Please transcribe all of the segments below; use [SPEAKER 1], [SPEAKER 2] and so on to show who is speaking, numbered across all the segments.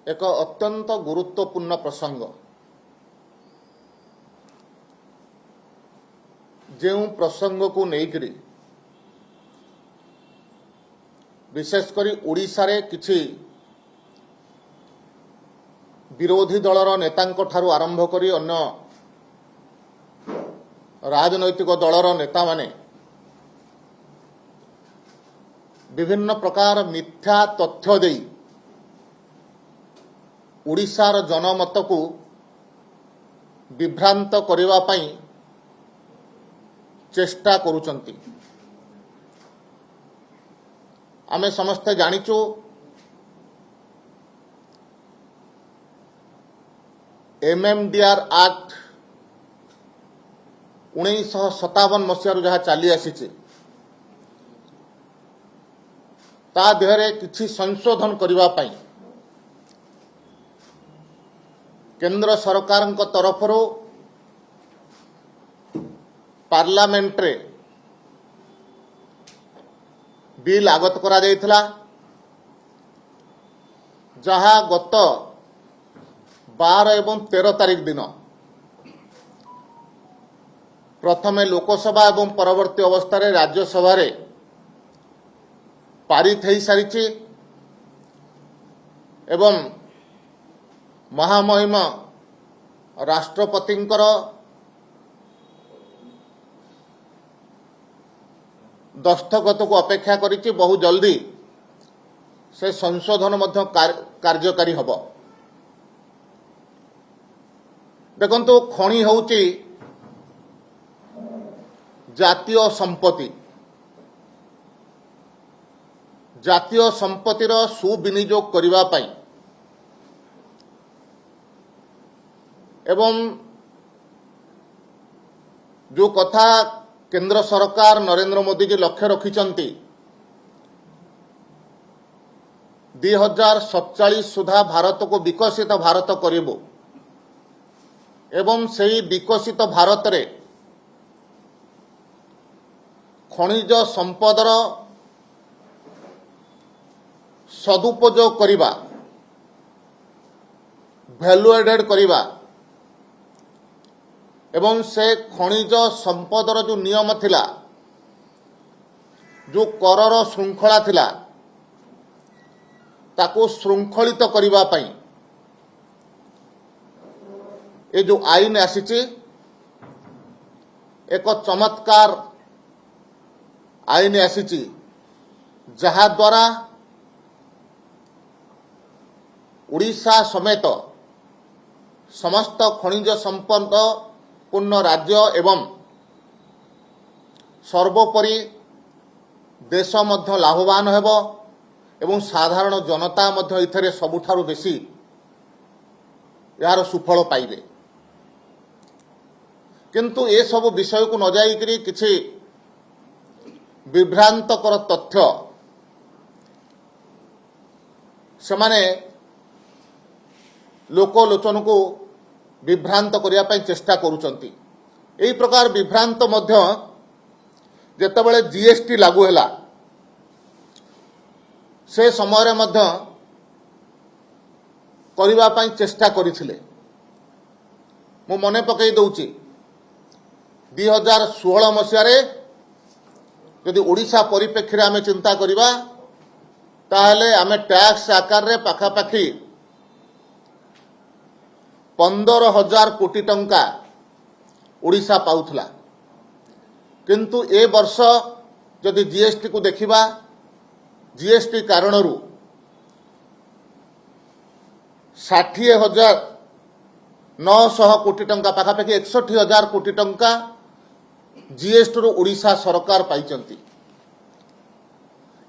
[SPEAKER 1] एक अत्यंत गुरुत्वपूर्ण प्रसंग जो प्रसंग को लेकर विशेषकर ओडिशा रे किछि विरोधी दलर नेतांक ठारू आरंभ करी अन्य राजनैतिक दलर नेता माने विभिन्न प्रकार मिथ्या तथ्य देई ओडिशार जनमत को विभ्रांत करिवा पई चेष्टा करुचंती। आमे समस्ते जानिचु एमएमडीआर एक्ट 1957 मसीहारू जहाँ चली आसी ता देहरे किछि संशोधन करिवा पई केंद्र सरकार तरफरो पार्लियामेंट रे बिल आगत करा जायथिला जहाँ गत 12 एवं 13 तारीख दिन प्रथमे लोकसभा एवं परवर्ती अवस्था रे राज्यसभा रे पारित हो सारी एवं महामहिम राष्ट्रपतिंकर दस्तखत को अपेक्षा करिछि। बहुत जल्दी से संशोधन मध्य कार्यकारी हब। देखंतु खणी होउछि जातीय संपत्ति। जातीय संपत्तिर सुविनियोग करिवा पई एवं जो कथा केंद्र सरकार नरेंद्र मोदी जी लक्ष्य रखिचंती 2047 सुधा भारत को विकसित भारत करिबो एवं सेही विकसित भारत रे खनिज संपदर सदुपयोग करिबा वैल्यू एडेड करिबा एवं से खनिज संपदर जो नियम थिला जो करर श्रृंखला थिला ताको श्रृंखलित करिबा पई ए जो आईन आसीची एक चमत्कार आईन आसीची जहा द्वारा ओडिशा समेत समस्त खनिज संपद पूर्ण राज्य एवं सर्वोपरि देश मध्य लाभवान हेबो एवं साधारण जनता मध्य इथरे सबुठारु बेसी यार सुफल पाइबे। किंतु ए सब विषय को न जाई करी किछि विभ्रांतकर तथ्य सेमाने लोकलोचन को विभ्रांत करिया पई चेष्टा करुचंती। एही प्रकार विभ्रांत मध्य जेतेबेले जीएसटी लागू हैला से समय रे मध्य करिवा पई चेष्टा करिथिले। मु मने पकई दउची 2016 मसिया रे यदि ओडिशा परिप्रेक्षी रे आमे चिंता करिबा ताहले आमे टैक्स आकार रे पाखा पाखी 15,000 कोटी टंका ओडिशा पाउथला। किंतु ए वर्ष जदि जीएसटी को देखिबा जीएसटी कारणरू 60,900 कोटी टंका पाखापाखि 61,000 कोटी टंका जीएसटी रू ओडिशा सरकार पाइचंती।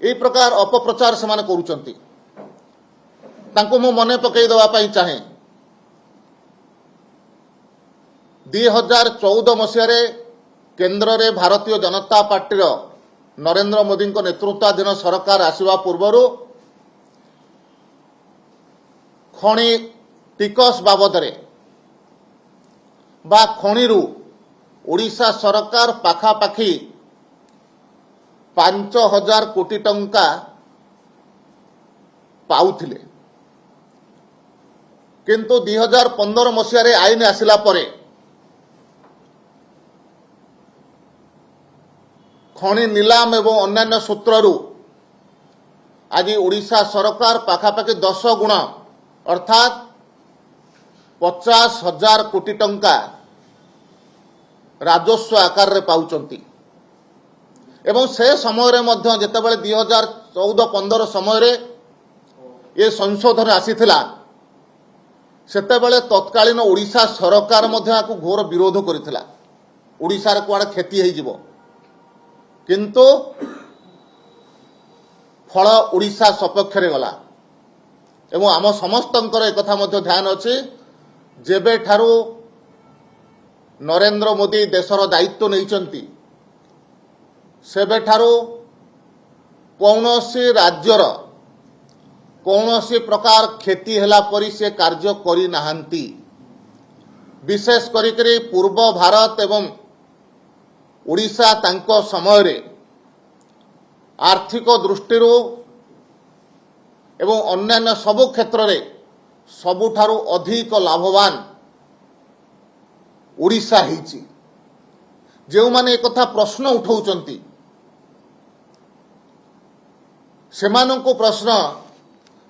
[SPEAKER 1] ए प्रकार अपप्रचार समान करूचंती। तांको मो मने पकई दवा पई चाहे 2014 मसीह केंद्र रे भारतीय जनता पार्टी नरेंद्र मोदी नेतृत्वाधीन सरकार आसिबा पूर्वरु खणी टिकस बाबद बा खणीरू ओडिशा सरकार पाखापाखि 5,000 कोटी टंका पाउथिले। किंतु 2015 मसीह आईन आसिला परे खनि नीलाम एवं अन्यान्य सूत्रु आज ओडिशा सरकार पाखापाखि 10 गुण अर्थात 50,000 कोटी टंका राजस्व आकार रे पाउचंती एवं से समय रे मध्य जेतेबेले 2014-15 समय रे ये संशोधन आसीथिला सेतेबेले तत्कालीन ओडिशा सरकार मध्य आकु घोर विरोध करिथिला ओडिशा रे कुआडे खेती हेइ जिवो किंतु फल ओडिशा सपक्ष रे गला एवं आम समस्तंकर एक कथा मध्य ध्यान अछि जेबे ठारू नरेंद्र मोदी देशर दायित्व नैचंती सेबे ठारू कौनसी राज्यर कौनसी प्रकार खेती हेला परी से कार्य करी नाहंती विशेष करी पूर्व भारत एवं ओडिशा तांको समय रे आर्थिक दृष्टि एवं अन्यान्य सबु क्षेत्र रे सबुठारु अधिक लाभवान ओडिशा हिची जो माने एक कथा प्रश्न उठाउचंती सेमानंको प्रश्न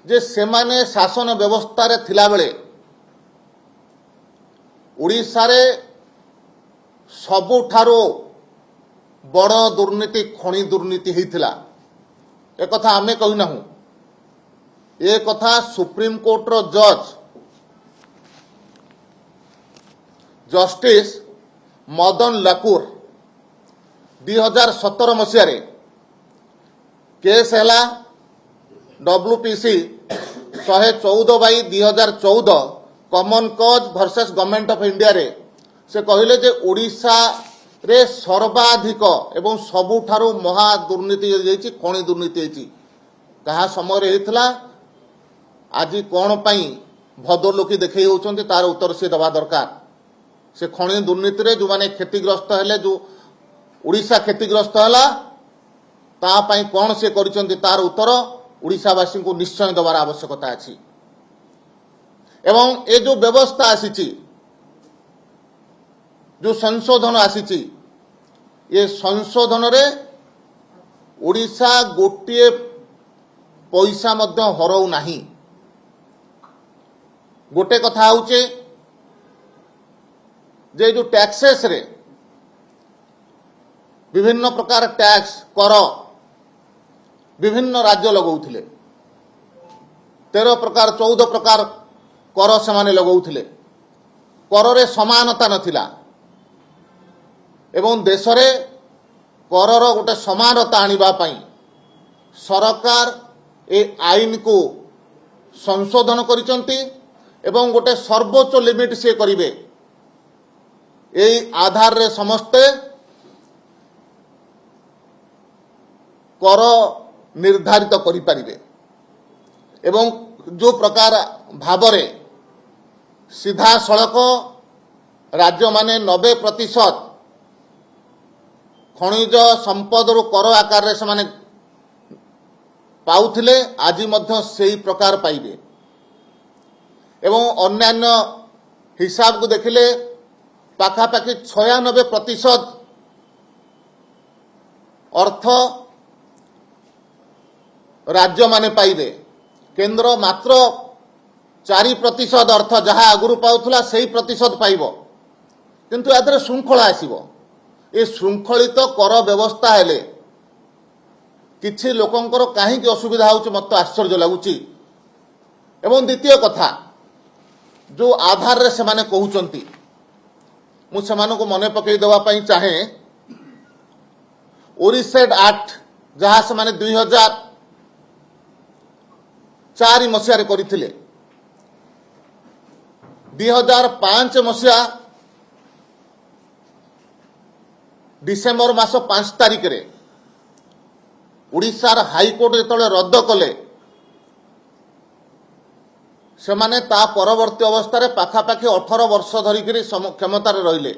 [SPEAKER 1] जे सेमाने शासन व्यवस्था रे थिला बेले ओडिशा रे सबुठारु बड़ दुर्नीति खनि दुर्नीति हेइथिला एक कथा आमे कहि नाहु ए कथा सुप्रीम कोर्ट रो जज जस्टिस मदन लाकुर 2017 मसीह रे केस हैला WPC 114/2014 common cause versus government of India रे से कहले जे ओडिशा रे सर्वाधिक एवं सबुठारु महा दुर्नीति जेछि खनि दुर्नीति हेछि कहा समय रे हेतला आज कौन पाई भद्रलोकी देखई होउचंती तार उत्तर से दबा दरकार से खनि दुर्नीति रे जो माने क्षतिग्रस्त हेले जो ओडिशा क्षतिग्रस्त हला ता पाई कौन से करिसंती तार उत्तर ओडिशावासी को निश्चय दबार आवश्यकता अछि एवं ए जो व्यवस्था आसीची जो संशोधन आसीची ये संशोधन रे ओडिशा गोटे पैसा मध्य हरौ नाही गोटे कथा होचे जे जो टैक्सेस रे विभिन्न प्रकार टैक्स कर विभिन्न राज्य लगौथिले 13 प्रकार 14 प्रकार कर से माने लगौथिले कर रे समानता नथिला एवं देश रे कर रो गोटे समानता आनिबा पई सरकार ए आईन को संशोधन करिसंती एवं गोटे सर्वोच्च लिमिट से करिवे एई आधार रे समस्ते कर निर्धारित करि परिबे एवं जो प्रकार भावरे सीधा सड़क राज्य माने 90% खनिज संपद रो कर आकार रे से माने पाउथिले आज मध्य सेही प्रकार पाइबे एवं अन्यान्य हिसाब को देखिले पाखापाखि 96% अर्थ राज्य माने पाइबे केंद्र मात्र 4% अर्थ जहाँ आगुरु पाउथला सही प्रतिशत पाइबो किंतु यादरे श्रृंखला आसीबो ए श्रृंखलित कर व्यवस्था हेले किछि लोकंकर काहे कि असुविधा होउछ मत आश्चर्य लागुची एवं द्वितीय कथा जो आधार रे से माने कहउचंती मु सेमानो को मने पकई देवा पई चाहे ओरिसेड एक्ट जहाँ से माने 2004 मसीह रे करिथिले 2005 मसीहा डिसेम्बर मास 5 तारिख रे ओडिशार हाईकोर्ट जेतले रद्द कले से माने ता परवर्ती अवस्था रे पाखापाखि 18 वर्ष धरिकी क्षमता रे रहिले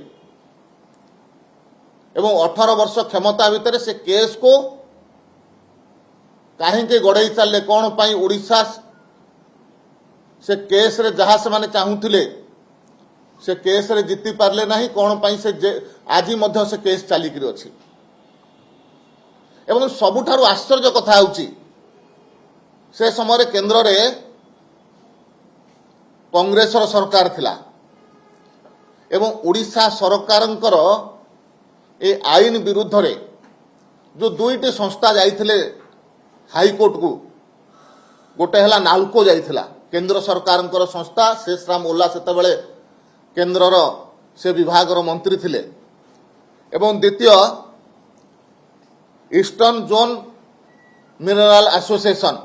[SPEAKER 1] एवं 18 वर्ष क्षमता भितर से केस को कहीं गड़े चलले कौन पाई ओडिशा से केस रे जहाँ से माने चाहूथिले से केस रे जीति पारले नाही कोन पई से आज मध्य से केस चाली करी अछि एवं सबुठारु आश्चर्य कथा होउची से समय केंद्र रे कांग्रेस सरकार थिला एवं ओडिशा सरकारंकर ए आईन विरुद्ध रे जो दुईटी संस्था जाइथिले हाईकोर्ट को गोटे हला नालको जाइथिला केंद्र सरकारंकर संस्था शेषराम ओला सेते बेले केंद्रर से विभागर मंत्री थिले एवं द्वितीय ईस्टर्न जोन मिनरल एसोसिएशन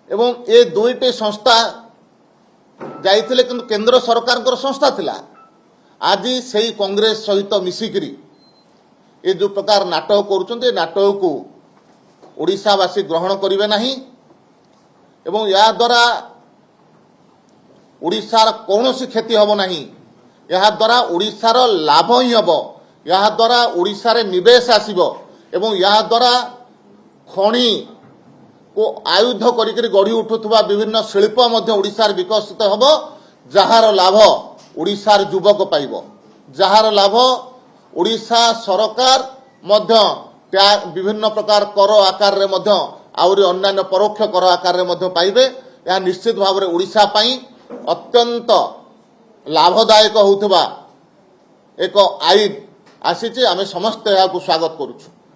[SPEAKER 1] एवं ए दुईटी संस्था जाइथिले किंतु केंद्र सरकारंकर संस्था थिला आज सेही कांग्रेस सहित मिसिकरी ए जो प्रकार नाटक करुछन्ते नाटक को ओडिशावासी ग्रहण करिवे नाही एवं या द्वारा ओडिशार कौनसी क्षति हब नाही या द्वारा ओडिशार लाभ ही हब या द्वारा ओडिशारे निवेश आसीबो एवं या द्वारा खणी को आयुध करिकरी गढ़ी उठुथुवा विभिन्न शिल्प मध्य ओडिशार विकसित हब जहार लाभ ओडिशार युवक पाइबो जहार लाभ ओडिशा सरकार मध्य विभिन्न प्रकार कर आकार रे मध्य आउरी अन्य परोक्ष कर आकार रे मध्य पाइबे या निश्चित भाव रे ओडिशा पई अत्यंत लाभदायक होउथबा एक आईन आसीचे आमे समस्त या को स्वागत करूछु।